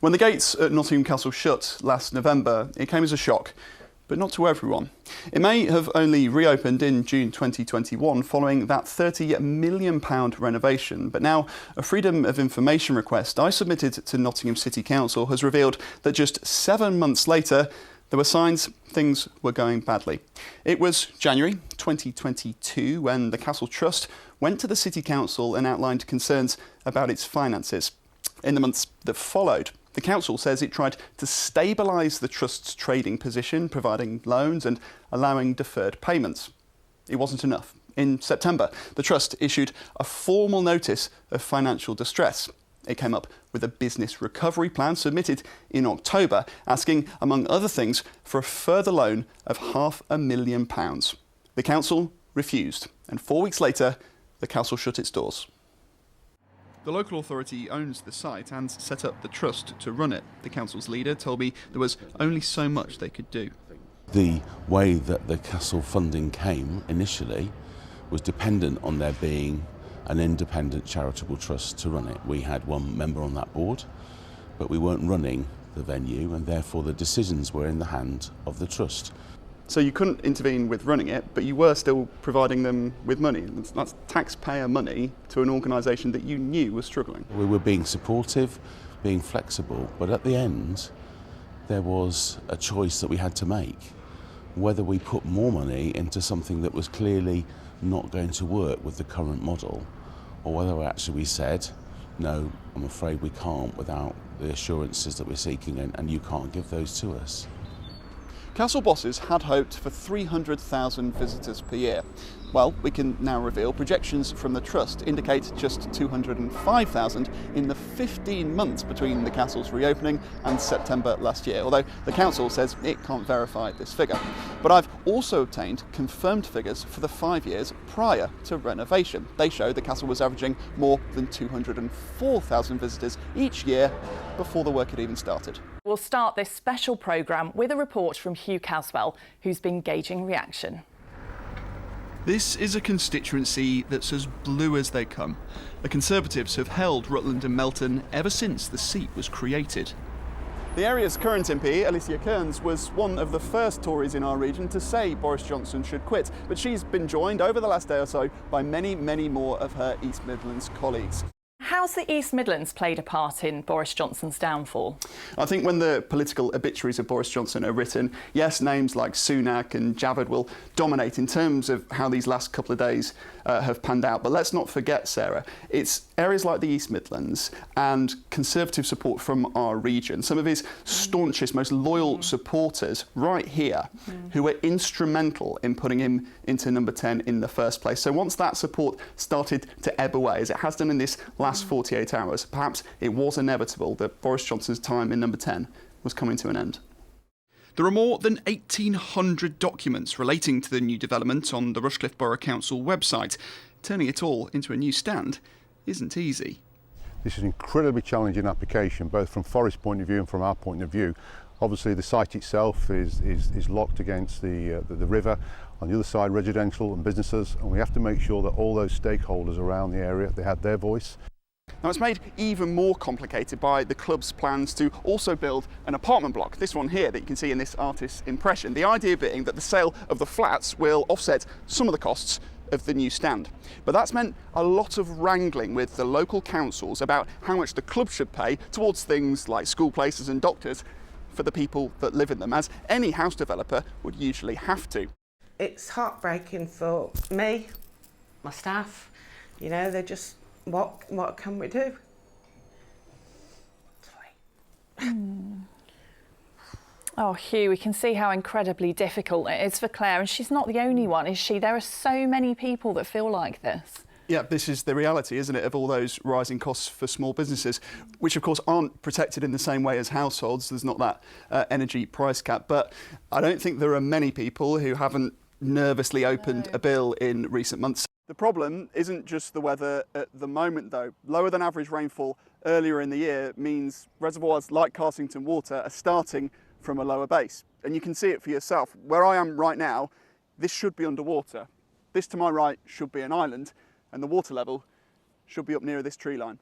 When the gates at Nottingham Castle shut last November, it came as a shock, but not to everyone. It may have only reopened in June 2021 following that £30 million renovation, but now a Freedom of Information request I submitted to Nottingham City Council has revealed that just 7 months later, there were signs things were going badly. It was January 2022 when the Castle Trust went to the City Council and outlined concerns about its finances. In the months that followed, the council says it tried to stabilise the trust's trading position, providing loans and allowing deferred payments. It wasn't enough. In September, the trust issued a formal notice of financial distress. It came up with a business recovery plan submitted in October, asking, among other things, for a further loan of £500,000. The council refused, and 4 weeks later, the council shut its doors. The local authority owns the site and set up the trust to run it. The council's leader told me there was only so much they could do. The way that the castle funding came initially was dependent on there being an independent charitable trust to run it. We had one member on that board, but we weren't running the venue, and therefore the decisions were in the hand of the trust. So you couldn't intervene with running it, but you were still providing them with money. That's taxpayer money to an organisation that you knew was struggling. We were being supportive, being flexible, but at the end there was a choice that we had to make. Whether we put more money into something that was clearly not going to work with the current model, or whether actually we said, no, I'm afraid we can't without the assurances that we're seeking, and you can't give those to us. Castle bosses had hoped for 300,000 visitors per year. Well, we can now reveal projections from the Trust indicate just 205,000 in the 15 months between the Castle's reopening and September last year, although the Council says it can't verify this figure. But I've also obtained confirmed figures for the 5 years prior to renovation. They show the Castle was averaging more than 204,000 visitors each year before the work had even started. We'll start this special programme with a report from Hugh Casswell, who's been gauging reaction. This is a constituency that's as blue as they come. The Conservatives have held Rutland and Melton ever since the seat was created. The area's current MP, Alicia Kearns, was one of the first Tories in our region to say Boris Johnson should quit, but she's been joined over the last day or so by many, many more of her East Midlands colleagues. How's the East Midlands played a part in Boris Johnson's downfall? I think when the political obituaries of Boris Johnson are written, yes, names like Sunak and Javad will dominate in terms of how these last couple of days have panned out. But let's not forget, Sarah, it's areas like the East Midlands and Conservative support from our region, some of his staunchest, most loyal supporters right here, who were instrumental in putting him into number 10 in the first place. So once that support started to ebb away, as it has done in this last 48 hours, perhaps it was inevitable that Boris Johnson's time in number 10 was coming to an end. There are more than 1,800 documents relating to the new development on the Rushcliffe Borough Council website. Turning it all into a new stand isn't easy. This is an incredibly challenging application, both from Forest's point of view and from our point of view. Obviously the site itself is locked against the river. On the other side, residential and businesses, and we have to make sure that all those stakeholders around the area, they had their voice. Now it's made even more complicated by the club's plans to also build an apartment block, this one here that you can see in this artist's impression. The idea being that the sale of the flats will offset some of the costs of the new stand. But that's meant a lot of wrangling with the local councils about how much the club should pay towards things like school places and doctors for the people that live in them, as any house developer would usually have to. It's heartbreaking for me, my staff, you know, they're just, what can we do? Oh, Hugh, we can see how incredibly difficult it is for Claire, and she's not the only one, is she? There are so many people that feel like this. Yeah, this is the reality, isn't it, of all those rising costs for small businesses, which of course aren't protected in the same way as households. There's not that energy price cap, but I don't think there are many people who haven't nervously opened a bill in recent months. The problem isn't just the weather at the moment, though. Lower than average rainfall earlier in the year means reservoirs like Carsington Water are starting from a lower base. And you can see it for yourself. Where I am right now, this should be underwater. This to my right should be an island, and the water level should be up near this tree line.